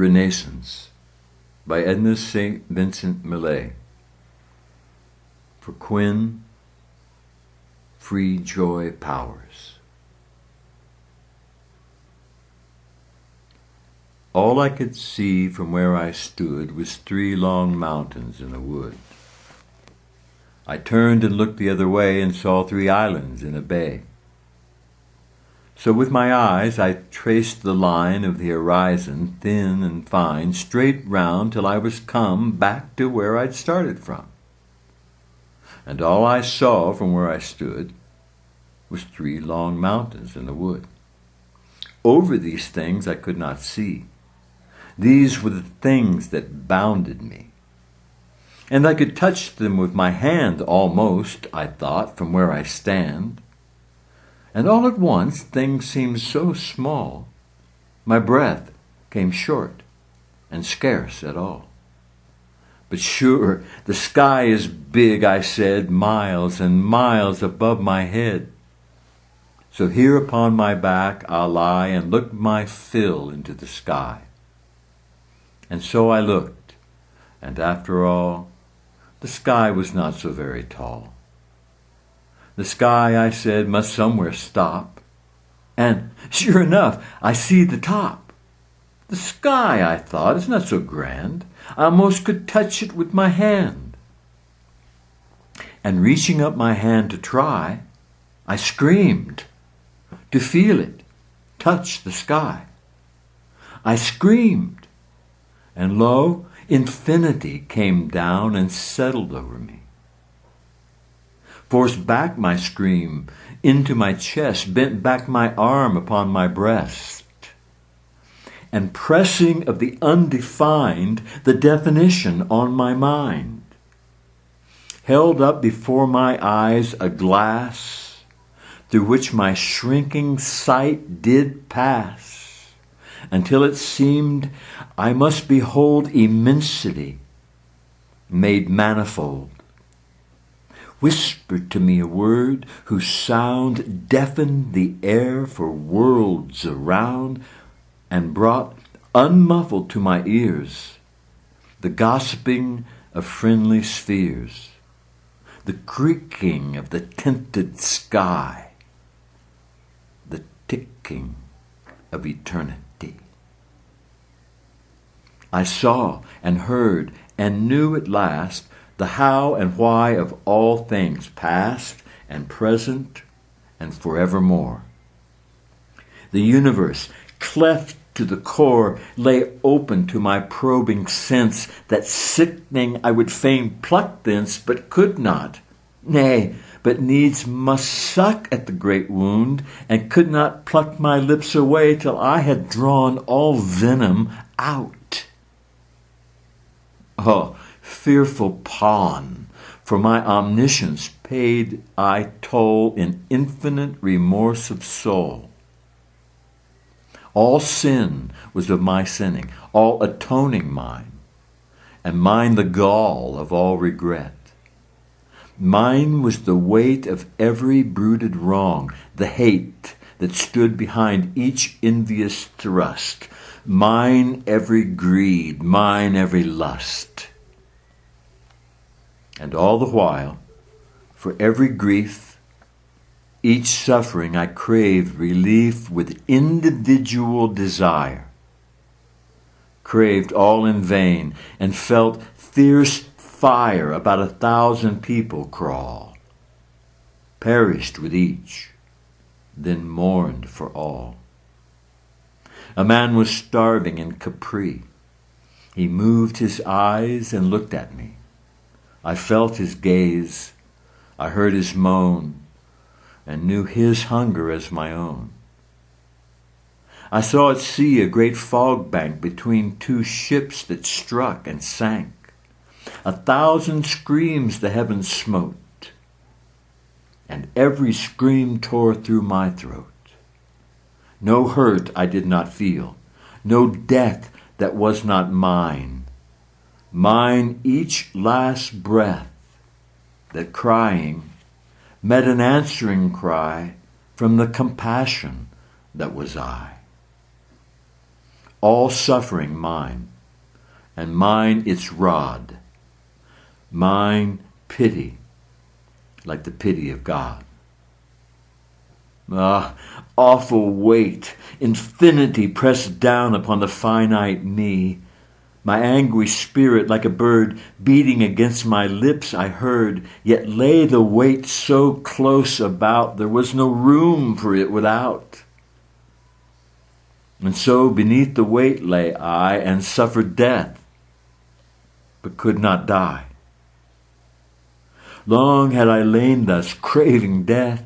Renascence by Edna St. Vincent Millet. For Quinn, Free Joy Powers. All I could see from where I stood was 3 long mountains in a wood. I turned and looked the other way and saw 3 islands in a bay. So with my eyes I traced the line of the horizon, thin and fine, straight round till I was come back to where I'd started from. And all I saw from where I stood was 3 long mountains in the wood. Over these things I could not see. These were the things that bounded me. And I could touch them with my hand almost, I thought, from where I stand. And all at once things seemed so small, my breath came short and scarce at all. But sure, the sky is big, I said, miles and miles above my head. So here upon my back I'll lie and look my fill into the sky. And so I looked, and after all, the sky was not so very tall. The sky, I said, must somewhere stop. And sure enough, I see the top. The sky, I thought, is not so grand. I almost could touch it with my hand. And reaching up my hand to try, I screamed, to feel it touch the sky. I screamed, and lo, infinity came down and settled over me. Forced back my scream into my chest, bent back my arm upon my breast, and pressing of the undefined the definition on my mind, held up before my eyes a glass through which my shrinking sight did pass, until it seemed I must behold immensity made manifold. Whispered to me a word whose sound deafened the air for worlds around, and brought unmuffled to my ears the gossiping of friendly spheres, the creaking of the tinted sky, the ticking of eternity. I saw and heard and knew at last the how and why of all things, past and present and forevermore. The universe, cleft to the core, lay open to my probing sense, that sickening I would fain pluck thence, but could not, nay, but needs must suck at the great wound, and could not pluck my lips away till I had drawn all venom out. Oh, fearful pawn, for my omniscience paid I toll in infinite remorse of soul. All sin was of my sinning, all atoning mine, and mine the gall of all regret. Mine was the weight of every brooded wrong, the hate that stood behind each envious thrust, mine every greed, mine every lust. And all the while, for every grief, each suffering, I craved relief with individual desire. Craved all in vain, and felt fierce fire about 1,000 people crawl. Perished with each, then mourned for all. A man was starving in Capri. He moved his eyes and looked at me. I felt his gaze, I heard his moan, and knew his hunger as my own. I saw at sea a great fog bank between 2 ships that struck and sank. 1,000 screams the heavens smote, and every scream tore through my throat. No hurt I did not feel, no death that was not mine. Mine each last breath, that crying met an answering cry from the compassion that was I. all suffering mine, and mine its rod, mine pity, like the pity of God. Ah, awful weight, infinity pressed down upon the finite me. My anguished spirit, like a bird, beating against my lips I heard, yet lay the weight so close about, there was no room for it without. And so beneath the weight lay I, and suffered death, but could not die. Long had I lain thus, craving death,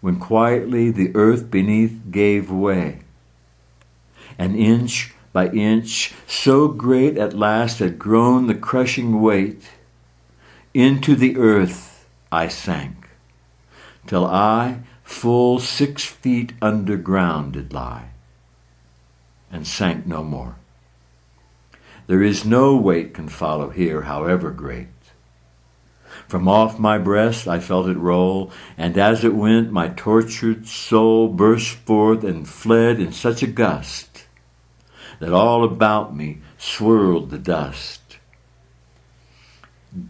when quietly the earth beneath gave way, and inch by inch, so great at last had grown the crushing weight, into the earth I sank, till I full 6 feet underground did lie, and sank no more. There is no weight can follow here, however great. From off my breast I felt it roll, and as it went my tortured soul burst forth and fled in such a gust that all about me swirled the dust.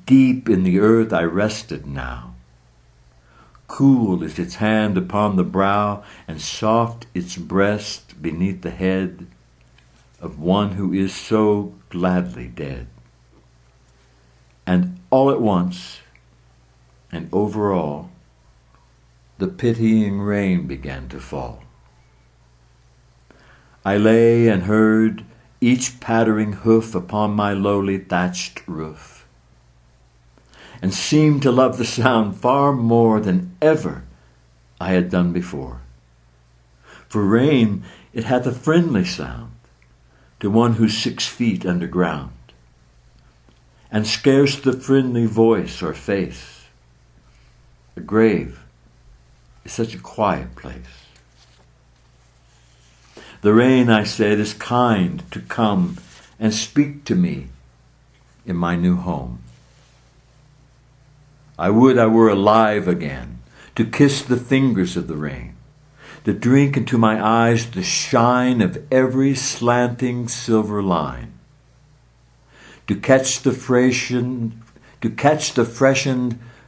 Deep in the earth I rested now. Cool is its hand upon the brow, and soft its breast beneath the head of one who is so gladly dead. And all at once, and over all, the pitying rain began to fall. I lay and heard each pattering hoof upon my lowly thatched roof, and seemed to love the sound far more than ever I had done before. For rain, it hath a friendly sound to one who's 6 feet underground, and scarce the friendly voice or face. The grave is such a quiet place. The rain, I said, is kind to come and speak to me in my new home. I would I were alive again, to kiss the fingers of the rain, to drink into my eyes the shine of every slanting silver line, to catch the freshened,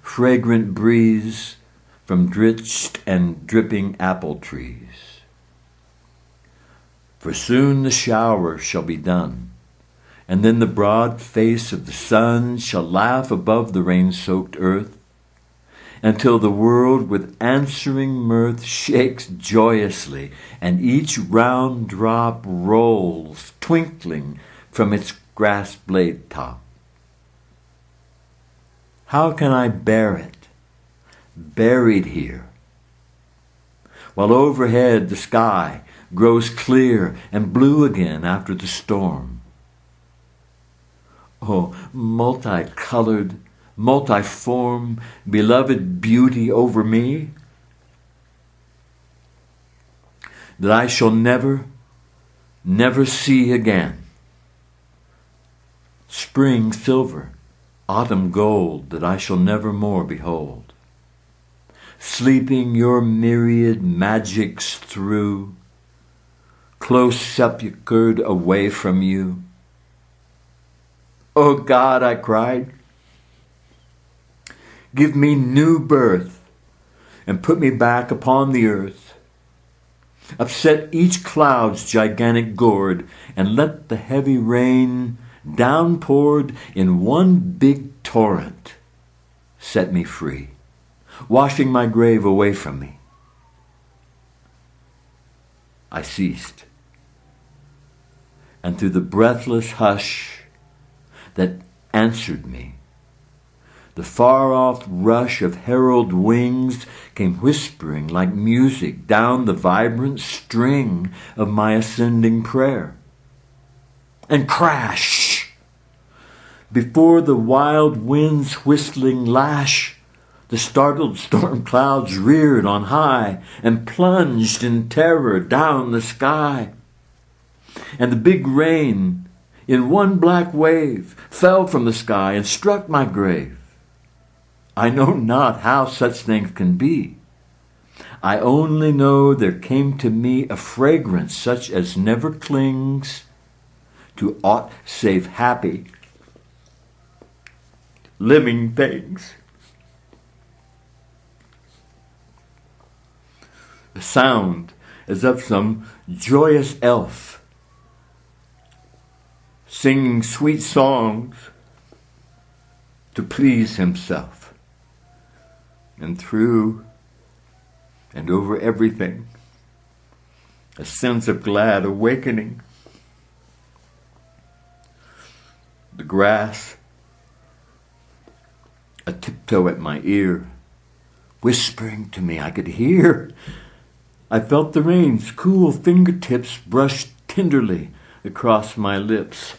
fragrant breeze from drenched and dripping apple trees. For soon the shower shall be done, and then the broad face of the sun shall laugh above the rain-soaked earth, until the world with answering mirth shakes joyously, and each round drop rolls, twinkling from its grass blade top. How can I bear it, buried here, while overhead the sky grows clear and blue again after the storm? Oh, multicolored, multiform, beloved beauty over me, that I shall never, never see again. Spring silver, autumn gold, that I shall never more behold. Sleeping your myriad magics through, close sepulchred away from you. Oh God, I cried, give me new birth and put me back upon the earth. Upset each cloud's gigantic gourd, and let the heavy rain downpoured in one big torrent set me free, washing my grave away from me. I ceased, and through the breathless hush that answered me, the far-off rush of herald wings came whispering like music down the vibrant string of my ascending prayer. And crash! Before the wild wind's whistling lash, the startled storm clouds reared on high and plunged in terror down the sky. And the big rain, in one black wave, fell from the sky and struck my grave. I know not how such things can be. I only know there came to me a fragrance such as never clings to aught save happy living things. A sound as of some joyous elf singing sweet songs to please himself, and through and over everything a sense of glad awakening. The grass a tiptoe at my ear, whispering to me I could hear. I felt the rain's cool fingertips brush tenderly across my lips,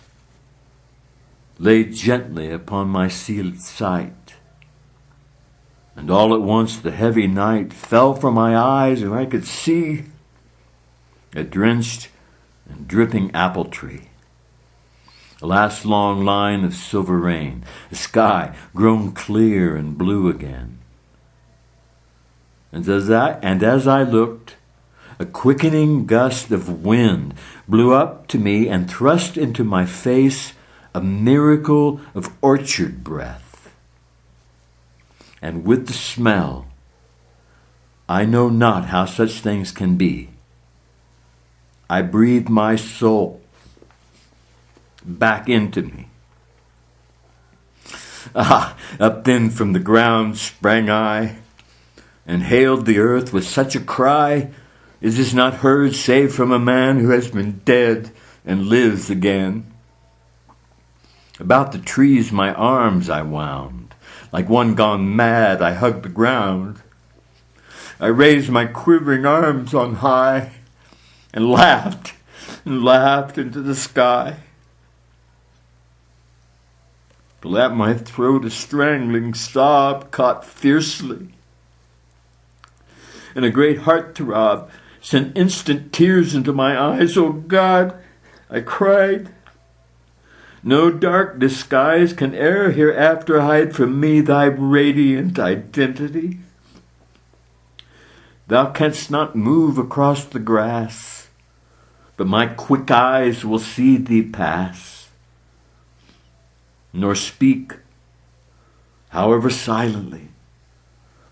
lay gently upon my sealed sight. And all at once the heavy night fell from my eyes, and I could see a drenched and dripping apple tree, a last long line of silver rain, the sky grown clear and blue again. And as I looked, a quickening gust of wind blew up to me and thrust into my face a miracle of orchard breath. And with the smell, I know not how such things can be, I breathed my soul back into me. Up then from the ground sprang I, and hailed the earth with such a cry, is this not heard save from a man who has been dead and lives again? About the trees my arms I wound, like one gone mad I hugged the ground. I raised my quivering arms on high, and laughed into the sky. Till at my throat a strangling sob caught fiercely, and a great heart throb sent instant tears into my eyes. Oh God, I cried, no dark disguise can e'er hereafter hide from me thy radiant identity. Thou canst not move across the grass, but my quick eyes will see thee pass, nor speak, however silently,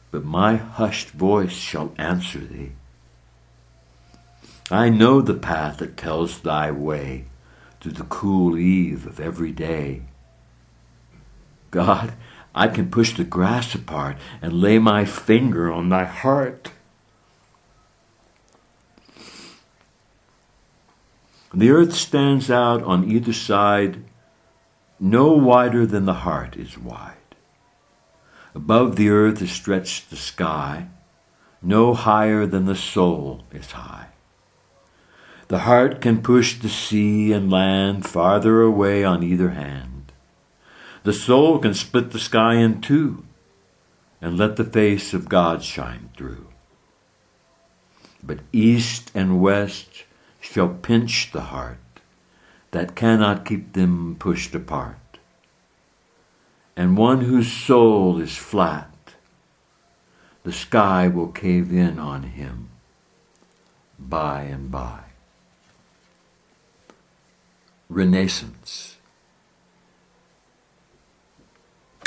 but my hushed voice shall answer thee. I know the path that tells thy way to the cool eve of every day. God, I can push the grass apart and lay my finger on thy heart. The earth stands out on either side, no wider than the heart is wide. Above the earth is stretched the sky, no higher than the soul is high. The heart can push the sea and land farther away on either hand. The soul can split the sky in two and let the face of God shine through. But east and west shall pinch the heart that cannot keep them pushed apart. And one whose soul is flat, the sky will cave in on him by and by. Renascence.